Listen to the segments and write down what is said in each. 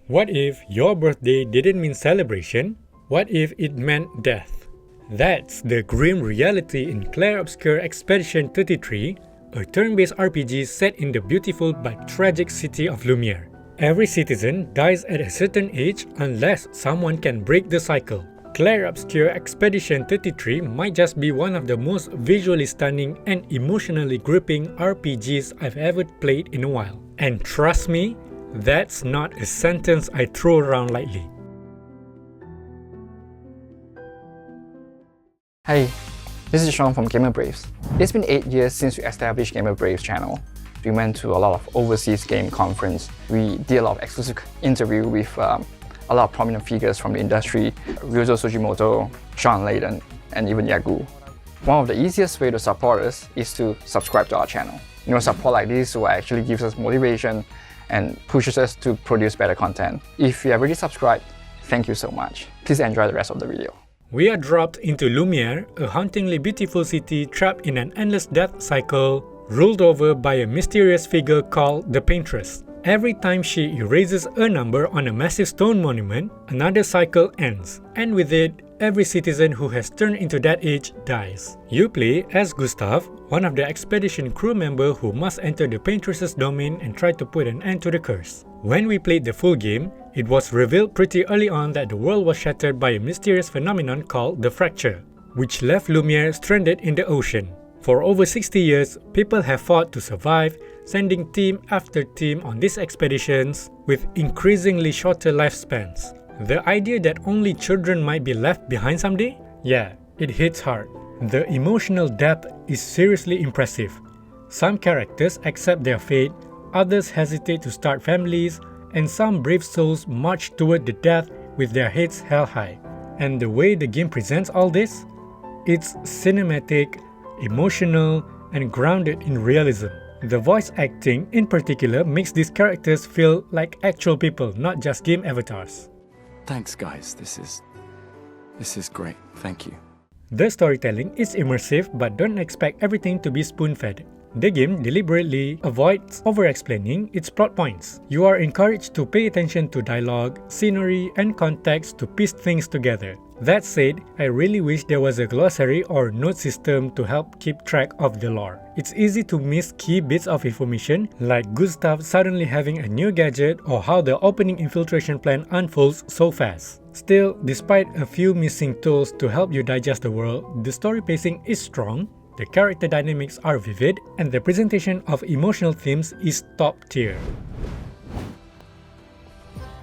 What if your birthday didn't mean celebration? What if it meant death? That's the grim reality in Clair Obscur Expedition 33, a turn-based RPG set in the beautiful but tragic city of Lumière. Every citizen dies at a certain age unless someone can break the cycle. Clair Obscur Expedition 33 might just be one of the most visually stunning and emotionally gripping RPGs I've ever played in a while. And trust me, that's not a sentence I throw around lightly. Hey, this is Sean from Gamer Braves. It's been 8 years since we established Gamer Braves channel. We went to a lot of overseas game conference. We did a lot of exclusive interview with a lot of prominent figures from the industry, Ryuzo Sugimoto, Sean Layden, and even Yagu. One of the easiest way to support us is to subscribe to our channel. Support like this will actually gives us motivation and pushes us to produce better content. If you have already subscribed, thank you so much. Please enjoy the rest of the video. We are dropped into Lumière, a hauntingly beautiful city trapped in an endless death cycle, ruled over by a mysterious figure called the Paintress. Every time she erases a number on a massive stone monument, another cycle ends, and with it, every citizen who has turned into that age dies. You play as Gustav, one of the expedition crew members who must enter the Paintress's domain and try to put an end to the curse. When we played the full game, it was revealed pretty early on that the world was shattered by a mysterious phenomenon called the fracture, which left Lumière stranded in the ocean. For over 60 years, people have fought to survive, sending team after team on these expeditions with increasingly shorter lifespans. The idea that only children might be left behind someday? Yeah, it hits hard. The emotional depth is seriously impressive. Some characters accept their fate, others hesitate to start families, and some brave souls march toward the death with their heads held high. And the way the game presents all this? It's cinematic, emotional, and grounded in realism. The voice acting in particular makes these characters feel like actual people, not just game avatars. Thanks guys, this is great, thank you. The storytelling is immersive, but don't expect everything to be spoon-fed. The game deliberately avoids over-explaining its plot points. You are encouraged to pay attention to dialogue, scenery, and context to piece things together. That said, I really wish there was a glossary or note system to help keep track of the lore. It's easy to miss key bits of information, like Gustav suddenly having a new gadget or how the opening infiltration plan unfolds so fast. Still, despite a few missing tools to help you digest the world, the story pacing is strong, the character dynamics are vivid, and the presentation of emotional themes is top tier.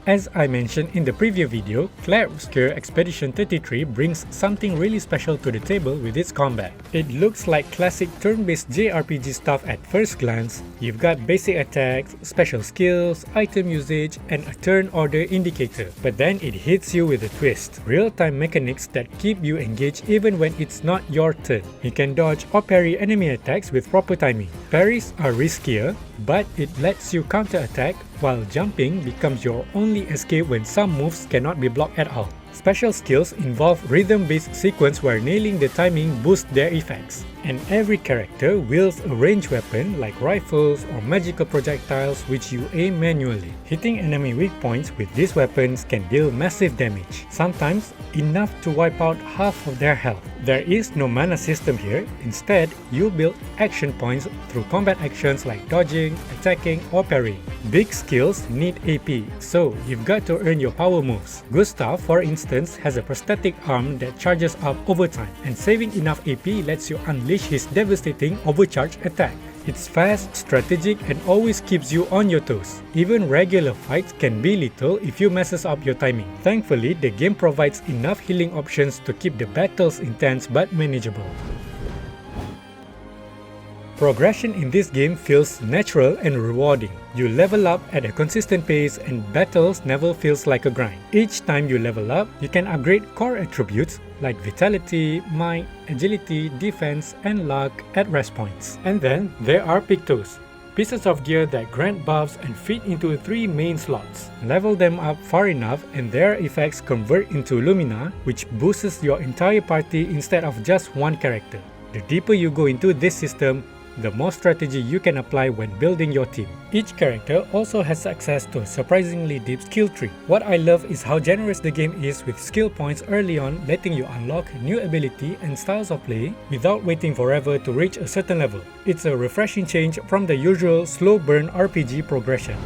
As I mentioned in the previous video, Clair Obscur Expedition 33 brings something really special to the table with its combat. It looks like classic turn-based JRPG stuff at first glance. You've got basic attacks, special skills, item usage, and a turn order indicator. But then it hits you with a twist. Real-time mechanics that keep you engaged even when it's not your turn. You can dodge or parry enemy attacks with proper timing. Parries are riskier, but it lets you counter-attack, while jumping becomes your only escape when some moves cannot be blocked at all. Special skills involve rhythm-based sequence where nailing the timing boosts their effects. And every character wields a ranged weapon like rifles or magical projectiles which you aim manually. Hitting enemy weak points with these weapons can deal massive damage, sometimes enough to wipe out half of their health. There is no mana system here. Instead, you build action points through combat actions like dodging, attacking, or parrying. Big skills need AP, so you've got to earn your power moves. Gustav, for instance, has a prosthetic arm that charges up over time, and saving enough AP lets you unleash his devastating overcharge attack. It's fast, strategic, and always keeps you on your toes. Even regular fights can be lethal if you messes up your timing. Thankfully, the game provides enough healing options to keep the battles intense but manageable. Progression in this game feels natural and rewarding. You level up at a consistent pace and battles never feels like a grind. Each time you level up, you can upgrade core attributes like vitality, might, agility, defense, and luck at rest points. And then there are pictos, pieces of gear that grant buffs and fit into 3 main slots. Level them up far enough and their effects convert into Lumina, which boosts your entire party instead of just one character. The deeper you go into this system, the more strategy you can apply when building your team. Each character also has access to a surprisingly deep skill tree. What I love is how generous the game is with skill points early on, letting you unlock new ability and styles of play without waiting forever to reach a certain level. It's a refreshing change from the usual slow burn RPG progression.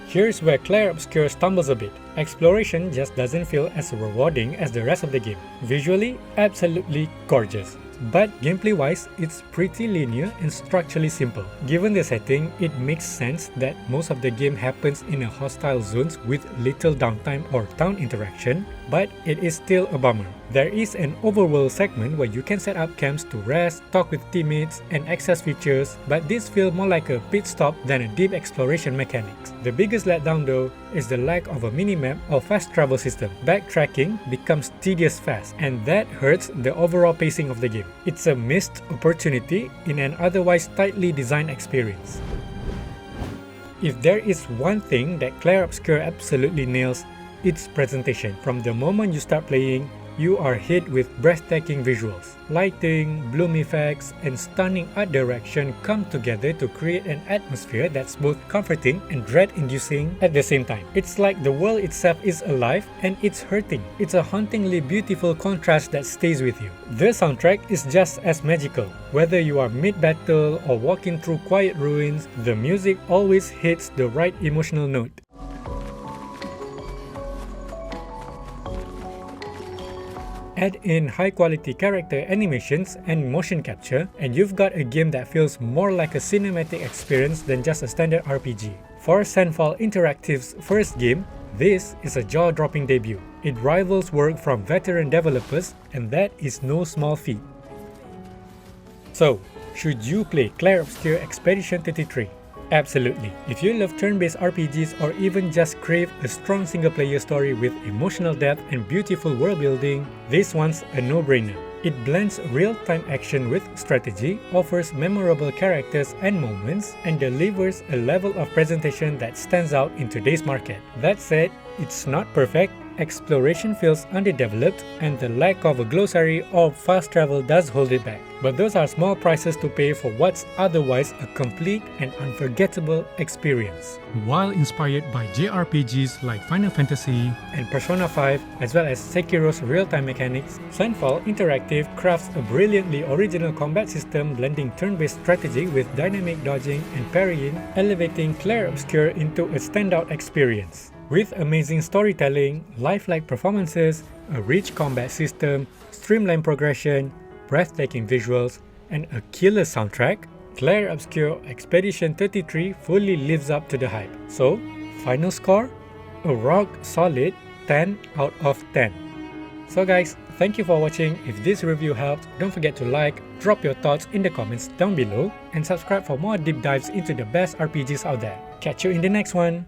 Here's where Clair Obscur stumbles a bit. Exploration just doesn't feel as rewarding as the rest of the game. Visually, absolutely gorgeous. But gameplay-wise, it's pretty linear and structurally simple. Given the setting, it makes sense that most of the game happens in a hostile zones with little downtime or town interaction, but it is still a bummer. There is an overworld segment where you can set up camps to rest, talk with teammates, and access features, but this feels more like a pit stop than a deep exploration mechanics. The biggest letdown though is the lack of a minimap or fast travel system. Backtracking becomes tedious fast, and that hurts the overall pacing of the game. It's a missed opportunity in an otherwise tightly designed experience. If there is one thing that Clair Obscur absolutely nails, it's presentation. From the moment you start playing, you are hit with breathtaking visuals. Lighting, bloom effects, and stunning art direction come together to create an atmosphere that's both comforting and dread-inducing at the same time. It's like the world itself is alive and it's hurting. It's a hauntingly beautiful contrast that stays with you. The soundtrack is just as magical. Whether you are mid-battle or walking through quiet ruins, the music always hits the right emotional note. Add in high-quality character animations and motion capture, and you've got a game that feels more like a cinematic experience than just a standard RPG. For Sandfall Interactive's first game, this is a jaw-dropping debut. It rivals work from veteran developers, and that is no small feat. So, should you play Clair Obscur Expedition 33? Absolutely. If you love turn-based RPGs or even just crave a strong single-player story with emotional depth and beautiful world building, this one's a no-brainer. It blends real-time action with strategy, offers memorable characters and moments, and delivers a level of presentation that stands out in today's market. That said, it's not perfect. Exploration feels underdeveloped, and the lack of a glossary or fast travel does hold it back. But those are small prices to pay for what's otherwise a complete and unforgettable experience. While inspired by JRPGs like Final Fantasy and Persona 5, as well as Sekiro's real-time mechanics, Sandfall Interactive crafts a brilliantly original combat system blending turn-based strategy with dynamic dodging and parrying, elevating Clair Obscur into a standout experience. With amazing storytelling, lifelike performances, a rich combat system, streamlined progression, breathtaking visuals, and a killer soundtrack, Clair Obscur Expedition 33 fully lives up to the hype. So, final score? A rock solid 10 out of 10. So guys, thank you for watching. If this review helped, don't forget to like, drop your thoughts in the comments down below, and subscribe for more deep dives into the best RPGs out there. Catch you in the next one!